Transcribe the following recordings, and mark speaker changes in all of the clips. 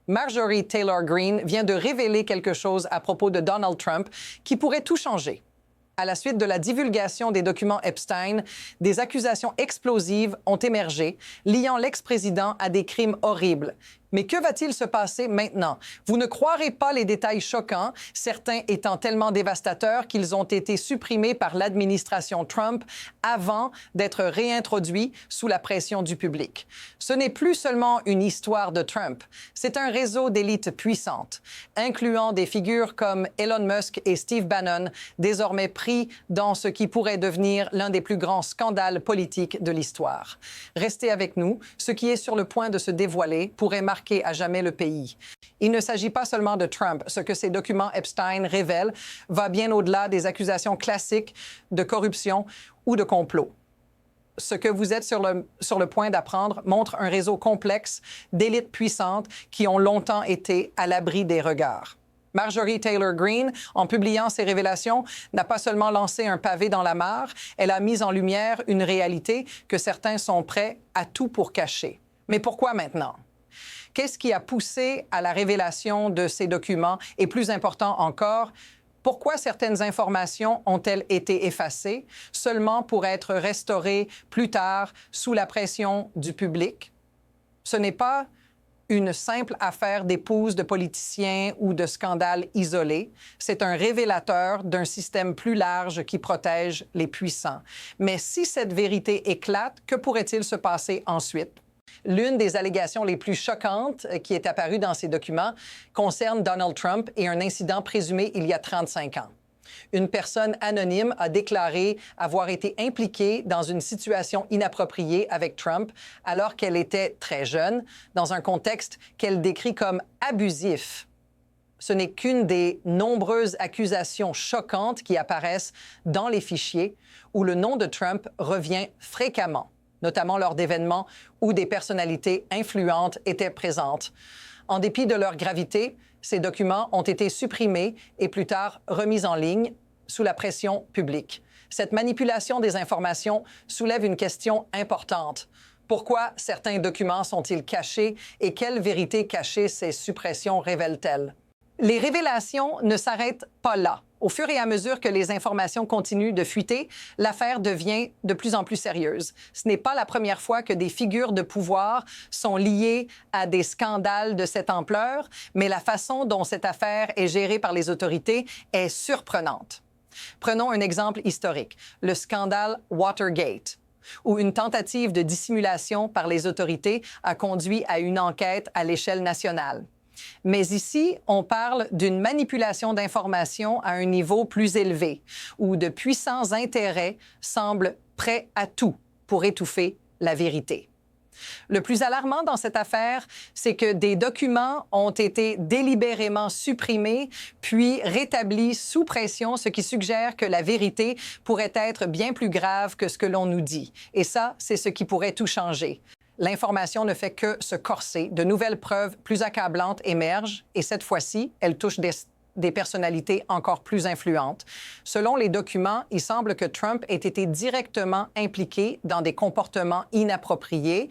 Speaker 1: Marjorie Taylor Greene vient de révéler quelque chose à propos de Donald Trump qui pourrait tout changer. À la suite de la divulgation des documents Epstein, des accusations explosives ont émergé, liant l'ex-président à des crimes horribles. Mais que va-t-il se passer maintenant? Vous ne croirez pas les détails choquants, certains étant tellement dévastateurs qu'ils ont été supprimés par l'administration Trump avant d'être réintroduits sous la pression du public. Ce n'est plus seulement une histoire de Trump, c'est un réseau d'élites puissantes, incluant des figures comme Elon Musk et Steve Bannon, désormais pris dans ce qui pourrait devenir l'un des plus grands scandales politiques de l'histoire. Restez avec nous, ce qui est sur le point de se dévoiler pourrait marquer à jamais le pays. Il ne s'agit pas seulement de Trump. Ce que ces documents Epstein révèlent va bien au-delà des accusations classiques de corruption ou de complot. Ce que vous êtes sur le point d'apprendre montre un réseau complexe d'élites puissantes qui ont longtemps été à l'abri des regards. Marjorie Taylor Greene, en publiant ces révélations, n'a pas seulement lancé un pavé dans la mare, elle a mis en lumière une réalité que certains sont prêts à tout pour cacher. Mais pourquoi maintenant? Qu'est-ce qui a poussé à la révélation de ces documents? Et plus important encore, pourquoi certaines informations ont-elles été effacées seulement pour être restaurées plus tard sous la pression du public? Ce n'est pas une simple affaire d'épouse de politiciens ou de scandales isolés. C'est un révélateur d'un système plus large qui protège les puissants. Mais si cette vérité éclate, que pourrait-il se passer ensuite? L'une des allégations les plus choquantes qui est apparue dans ces documents concerne Donald Trump et un incident présumé il y a 35 ans. Une personne anonyme a déclaré avoir été impliquée dans une situation inappropriée avec Trump alors qu'elle était très jeune, dans un contexte qu'elle décrit comme abusif. Ce n'est qu'une des nombreuses accusations choquantes qui apparaissent dans les fichiers où le nom de Trump revient fréquemment, notamment lors d'événements où des personnalités influentes étaient présentes. En dépit de leur gravité, ces documents ont été supprimés et plus tard remis en ligne sous la pression publique. Cette manipulation des informations soulève une question importante. Pourquoi certains documents sont-ils cachés et quelle vérité cachée ces suppressions révèlent-elles? Les révélations ne s'arrêtent pas là. Au fur et à mesure que les informations continuent de fuiter, l'affaire devient de plus en plus sérieuse. Ce n'est pas la première fois que des figures de pouvoir sont liées à des scandales de cette ampleur, mais la façon dont cette affaire est gérée par les autorités est surprenante. Prenons un exemple historique, le scandale Watergate, où une tentative de dissimulation par les autorités a conduit à une enquête à l'échelle nationale. Mais ici, on parle d'une manipulation d'informations à un niveau plus élevé, où de puissants intérêts semblent prêts à tout pour étouffer la vérité. Le plus alarmant dans cette affaire, c'est que des documents ont été délibérément supprimés, puis rétablis sous pression, ce qui suggère que la vérité pourrait être bien plus grave que ce que l'on nous dit. Et ça, c'est ce qui pourrait tout changer. L'information ne fait que se corser. De nouvelles preuves plus accablantes émergent et cette fois-ci, elles touchent des personnalités encore plus influentes. Selon les documents, il semble que Trump ait été directement impliqué dans des comportements inappropriés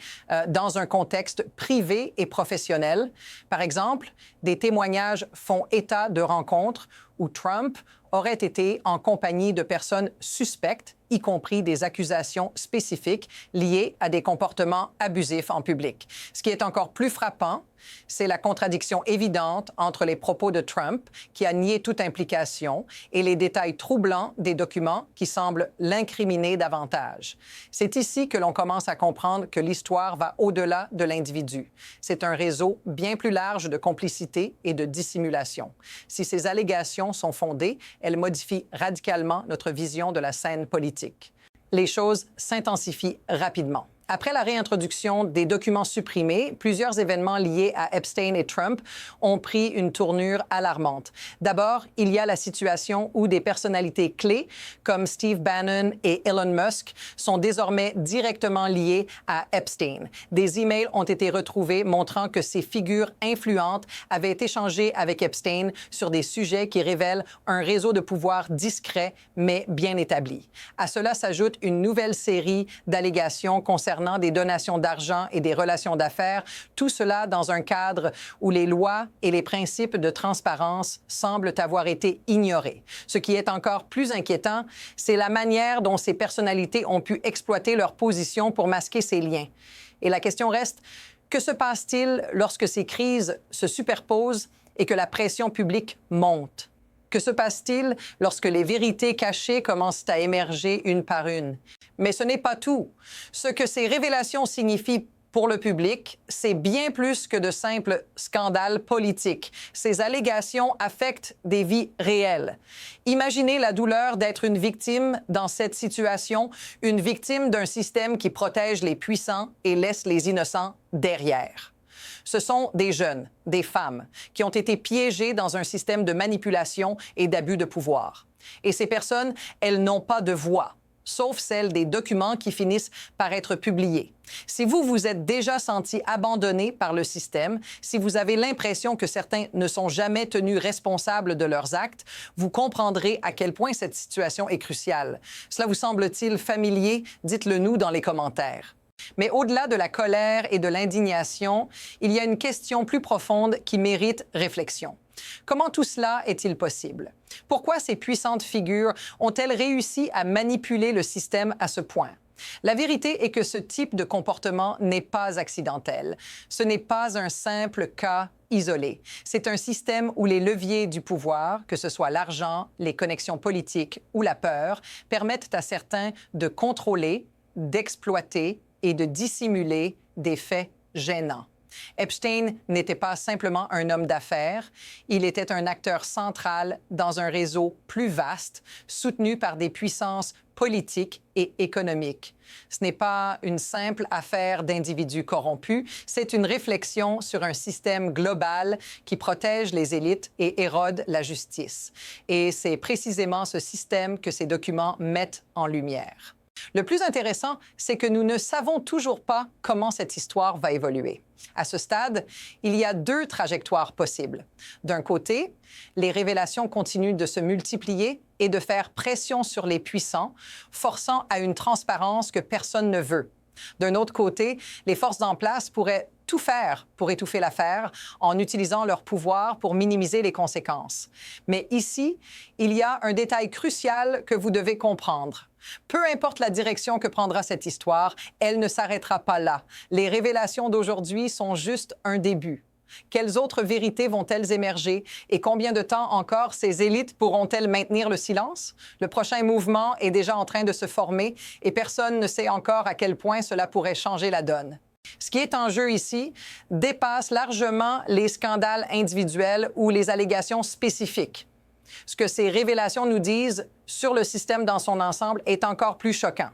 Speaker 1: dans un contexte privé et professionnel. Par exemple, des témoignages font état de rencontres où Trump aurait été en compagnie de personnes suspectes, y compris des accusations spécifiques liées à des comportements abusifs en public. Ce qui est encore plus frappant, c'est la contradiction évidente entre les propos de Trump, qui a nié toute implication, et les détails troublants des documents qui semblent l'incriminer davantage. C'est ici que l'on commence à comprendre que l'histoire va au-delà de l'individu. C'est un réseau bien plus large de complicité et de dissimulation. Si ces allégations sont fondées, elles modifient radicalement notre vision de la scène politique. Les choses s'intensifient rapidement. Après la réintroduction des documents supprimés, plusieurs événements liés à Epstein et Trump ont pris une tournure alarmante. D'abord, il y a la situation où des personnalités clés, comme Steve Bannon et Elon Musk, sont désormais directement liées à Epstein. Des emails ont été retrouvés montrant que ces figures influentes avaient échangé avec Epstein sur des sujets qui révèlent un réseau de pouvoir discret mais bien établi. À cela s'ajoute une nouvelle série d'allégations concernant concernant des donations d'argent et des relations d'affaires, tout cela dans un cadre où les lois et les principes de transparence semblent avoir été ignorés. Ce qui est encore plus inquiétant, c'est la manière dont ces personnalités ont pu exploiter leur position pour masquer ces liens. Et la question reste, que se passe-t-il lorsque ces crises se superposent et que la pression publique monte? Que se passe-t-il lorsque les vérités cachées commencent à émerger une par une? Mais ce n'est pas tout. Ce que ces révélations signifient pour le public, c'est bien plus que de simples scandales politiques. Ces allégations affectent des vies réelles. Imaginez la douleur d'être une victime dans cette situation, une victime d'un système qui protège les puissants et laisse les innocents derrière. Ce sont des jeunes, des femmes, qui ont été piégées dans un système de manipulation et d'abus de pouvoir. Et ces personnes, elles n'ont pas de voix, sauf celle des documents qui finissent par être publiés. Si vous vous êtes déjà senti abandonné par le système, si vous avez l'impression que certains ne sont jamais tenus responsables de leurs actes, vous comprendrez à quel point cette situation est cruciale. Cela vous semble-t-il familier? Dites-le nous dans les commentaires. Mais au-delà de la colère et de l'indignation, il y a une question plus profonde qui mérite réflexion. Comment tout cela est-il possible? Pourquoi ces puissantes figures ont-elles réussi à manipuler le système à ce point? La vérité est que ce type de comportement n'est pas accidentel. Ce n'est pas un simple cas isolé. C'est un système où les leviers du pouvoir, que ce soit l'argent, les connexions politiques ou la peur, permettent à certains de contrôler, d'exploiter et de dissimuler des faits gênants. Epstein n'était pas simplement un homme d'affaires, il était un acteur central dans un réseau plus vaste, soutenu par des puissances politiques et économiques. Ce n'est pas une simple affaire d'individus corrompus, c'est une réflexion sur un système global qui protège les élites et érode la justice. Et c'est précisément ce système que ces documents mettent en lumière. Le plus intéressant, c'est que nous ne savons toujours pas comment cette histoire va évoluer. À ce stade, il y a deux trajectoires possibles. D'un côté, les révélations continuent de se multiplier et de faire pression sur les puissants, forçant à une transparence que personne ne veut. D'un autre côté, les forces en place pourraient tout faire pour étouffer l'affaire en utilisant leur pouvoir pour minimiser les conséquences. Mais ici, il y a un détail crucial que vous devez comprendre. Peu importe la direction que prendra cette histoire, elle ne s'arrêtera pas là. Les révélations d'aujourd'hui sont juste un début. Quelles autres vérités vont-elles émerger et combien de temps encore ces élites pourront-elles maintenir le silence? Le prochain mouvement est déjà en train de se former et personne ne sait encore à quel point cela pourrait changer la donne. Ce qui est en jeu ici dépasse largement les scandales individuels ou les allégations spécifiques. Ce que ces révélations nous disent sur le système dans son ensemble est encore plus choquant.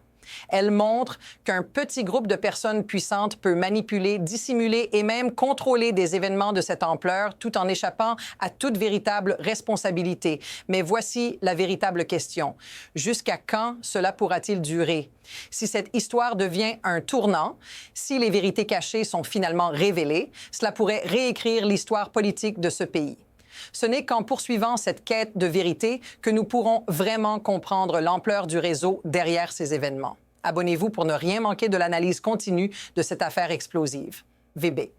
Speaker 1: Elles montrent qu'un petit groupe de personnes puissantes peut manipuler, dissimuler et même contrôler des événements de cette ampleur tout en échappant à toute véritable responsabilité. Mais voici la véritable question. Jusqu'à quand cela pourra-t-il durer? Si cette histoire devient un tournant, si les vérités cachées sont finalement révélées, cela pourrait réécrire l'histoire politique de ce pays. Ce n'est qu'en poursuivant cette quête de vérité que nous pourrons vraiment comprendre l'ampleur du réseau derrière ces événements. Abonnez-vous pour ne rien manquer de l'analyse continue de cette affaire explosive. VB.